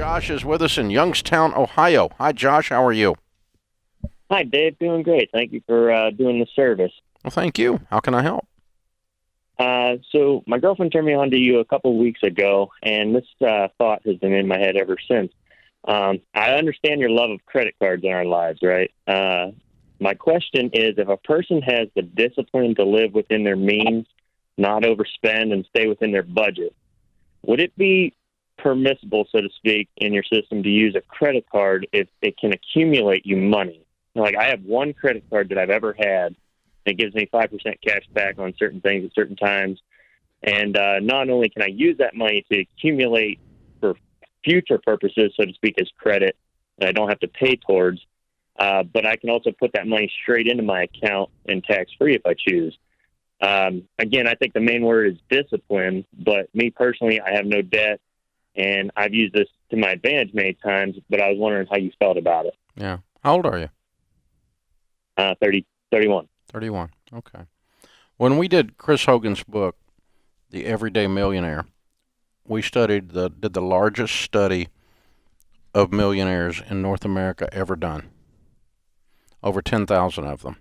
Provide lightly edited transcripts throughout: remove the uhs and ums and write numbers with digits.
Josh is with us in Youngstown, Ohio. Hi, Josh. How are you? Hi, Dave. Doing great. Thank you for doing the service. Well, thank you. How can I help? So my girlfriend turned me on to you a couple of weeks ago, and this thought has been in my head ever since. I understand your love of credit cards in our lives, right? My question is, if a person has the discipline to live within their means, not overspend, and stay within their budget, would it be permissible, so to speak, in your system to use a credit card if it can accumulate you money? Like, I have one credit card that I've ever had that gives me 5% cash back on certain things at certain times. And not only can I use that money to accumulate for future purposes, so to speak, as credit that I don't have to pay towards, but I can also put that money straight into my account and tax-free if I choose. Again, I think the main word is discipline, but me personally, I have no debt, and I've used this to my advantage many times, but I was wondering how you felt about it. Yeah. How old are you? 31. 31. Okay. When we did Chris Hogan's book, The Everyday Millionaire, we did the largest study of millionaires in North America ever done. Over 10,000 of them.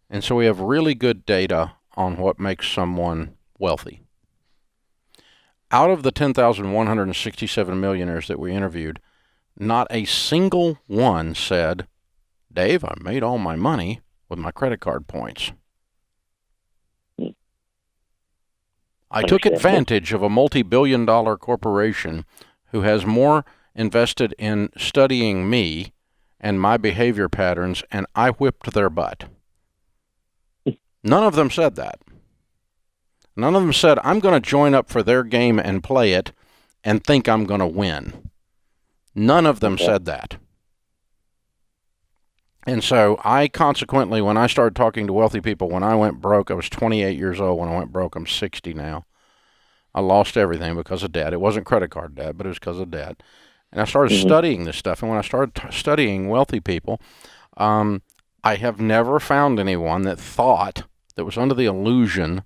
And so we have really good data on what makes someone wealthy. Out of the 10,167 millionaires that we interviewed, not a single one said, Dave, I made all my money with my credit card points. I took advantage of a multi-billion-dollar corporation who has more invested in studying me and my behavior patterns, and I whipped their butt. None of them said that. None of them said, I'm going to join up for their game and play it and think I'm going to win. None of them said that. And so I consequently, when I started talking to wealthy people, when I went broke, I was 28 years old. When I went broke, I'm 60 now. I lost everything because of debt. It wasn't credit card debt, but it was because of debt. And I started studying this stuff. And when I started studying wealthy people, I have never found anyone that was under the illusion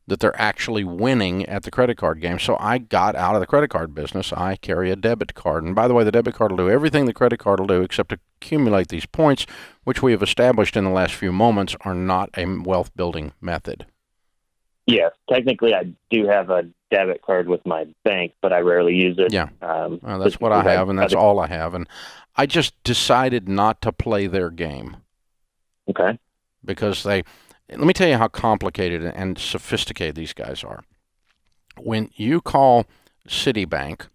that they're actually winning at the credit card game. So I got out of the credit card business. I carry a debit card. And by the way, the debit card will do everything the credit card will do except accumulate these points, which we have established in the last few moments are not a wealth-building method. Yes, technically I do have a debit card with my bank, but I rarely use it. Yeah, well, that's what I have, and that's all I have. And I just decided not to play their game. Okay. Because let me tell you how complicated and sophisticated these guys are. When you call Citibank,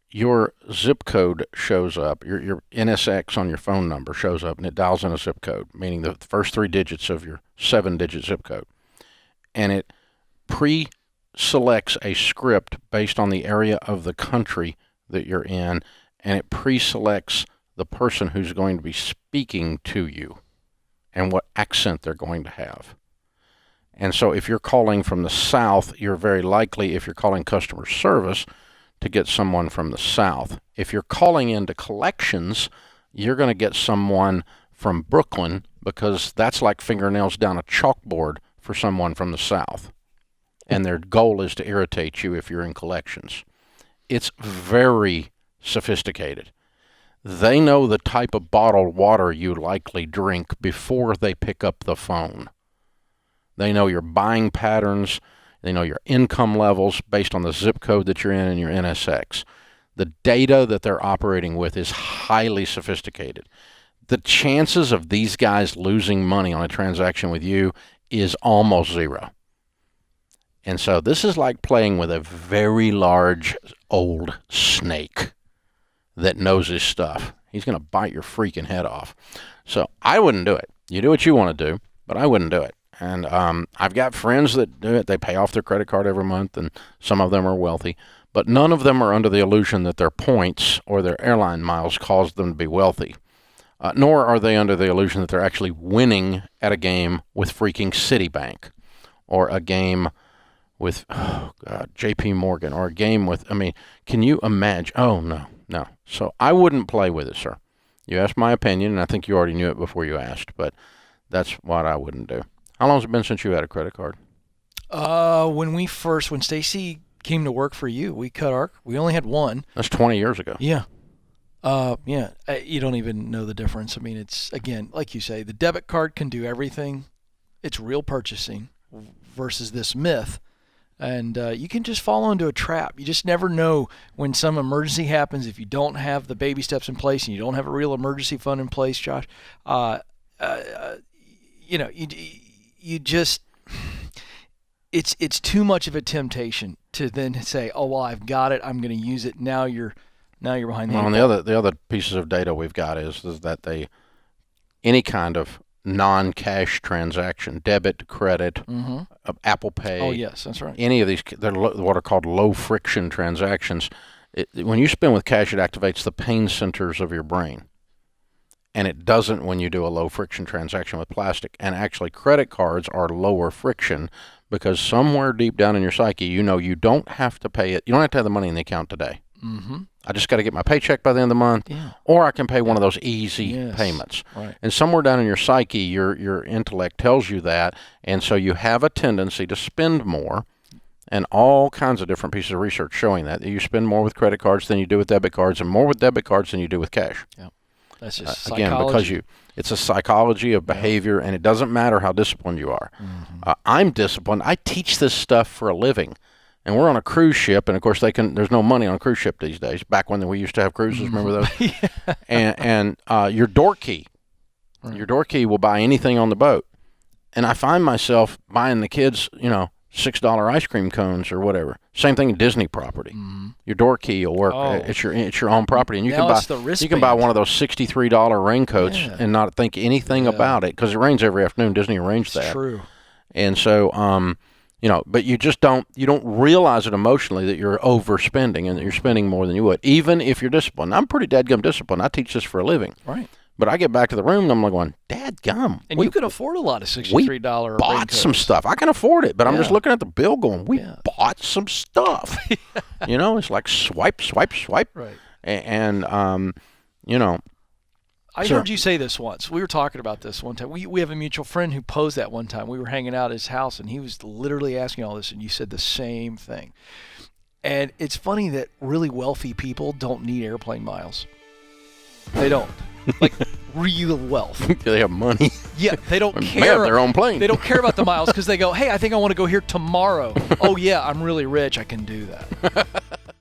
your zip code shows up, your NSX on your phone number shows up, and it dials in a zip code, meaning the first 3 digits of your 7-digit zip code. And it pre-selects a script based on the area of the country that you're in, and it pre-selects the person who's going to be speaking to you and what accent they're going to have. And so if you're calling from the South, you're very likely, if you're calling customer service, to get someone from the South. If you're calling into collections, you're going to get someone from Brooklyn because that's like fingernails down a chalkboard for someone from the South. And their goal is to irritate you if you're in collections. It's very sophisticated. They know the type of bottled water you likely drink before they pick up the phone. They know your buying patterns. They know your income levels based on the zip code that you're in and your NSX. The data that they're operating with is highly sophisticated. The chances of these guys losing money on a transaction with you is almost zero. And so this is like playing with a very large old snake that knows his stuff. He's going to bite your freaking head off. So I wouldn't do it. You do what you want to do, but I wouldn't do it. And I've got friends that do it. They pay off their credit card every month, and some of them are wealthy. But none of them are under the illusion that their points or their airline miles caused them to be wealthy. Nor are they under the illusion that they're actually winning at a game with freaking Citibank or a game with J.P. Morgan or a game with, can you imagine? Oh, no. So I wouldn't play with it, sir. You asked my opinion, and I think you already knew it before you asked, but that's what I wouldn't do. How long has it been since you had a credit card? When Stacy came to work for you. We only had one. That's 20 years ago. Yeah. You don't even know the difference. I mean, it's, again, like you say, the debit card can do everything. It's real purchasing versus this myth. And you can just fall into a trap. You just never know when some emergency happens. If you don't have the baby steps in place and you don't have a real emergency fund in place, Josh, you just, it's too much of a temptation to then say, oh, well, I've got it, I'm going to use it. Now you're behind the eight ball. And the other pieces of data we've got is that any kind of non-cash transaction, debit, credit, Apple Pay. Oh, yes, that's right. Any of these, they're what are called low-friction transactions. When you spend with cash, it activates the pain centers of your brain. And it doesn't when you do a low-friction transaction with plastic. And actually, credit cards are lower friction because somewhere deep down in your psyche, you know you don't have to pay it. You don't have to have the money in the account today. I just got to get my paycheck by the end of the month, or I can pay one of those easy payments. Right. And somewhere down in your psyche, your intellect tells you that, and so you have a tendency to spend more, and all kinds of different pieces of research showing that you spend more with credit cards than you do with debit cards, and more with debit cards than you do with cash. Yeah, that's just again, psychology. because it's a psychology of behavior, and it doesn't matter how disciplined you are. I'm disciplined. I teach this stuff for a living. And we're on a cruise ship, and of course there's no money on a cruise ship these days. Back when we used to have cruises, remember those? And your door key, your door key will buy anything on the boat. And I find myself buying the kids, $6 ice cream cones or whatever. Same thing in Disney property. Your door key will work. It's your own property, and you can buy one of those $63 raincoats and not think anything about it because it rains every afternoon. Disney arranged that. It's true. And so. But you don't realize it emotionally that you're overspending and that you're spending more than you would, even if you're disciplined. I'm pretty dadgum disciplined. I teach this for a living. Right. But I get back to the room and I'm like going, dadgum. And you could afford a lot of $63 we bought raincoats. some stuff. I can afford it, but I'm just looking at the bill going, we bought some stuff. It's like swipe, swipe, swipe. Right. And I heard you say this once. We were talking about this one time. We have a mutual friend who posed that one time. We were hanging out at his house, and he was literally asking all this, and you said the same thing. And it's funny that really wealthy people don't need airplane miles. They don't. Like, real wealth. They have money. Yeah, they don't care. They have their own plane. They don't care about the miles because they go, hey, I think I want to go here tomorrow. Oh, yeah, I'm really rich. I can do that.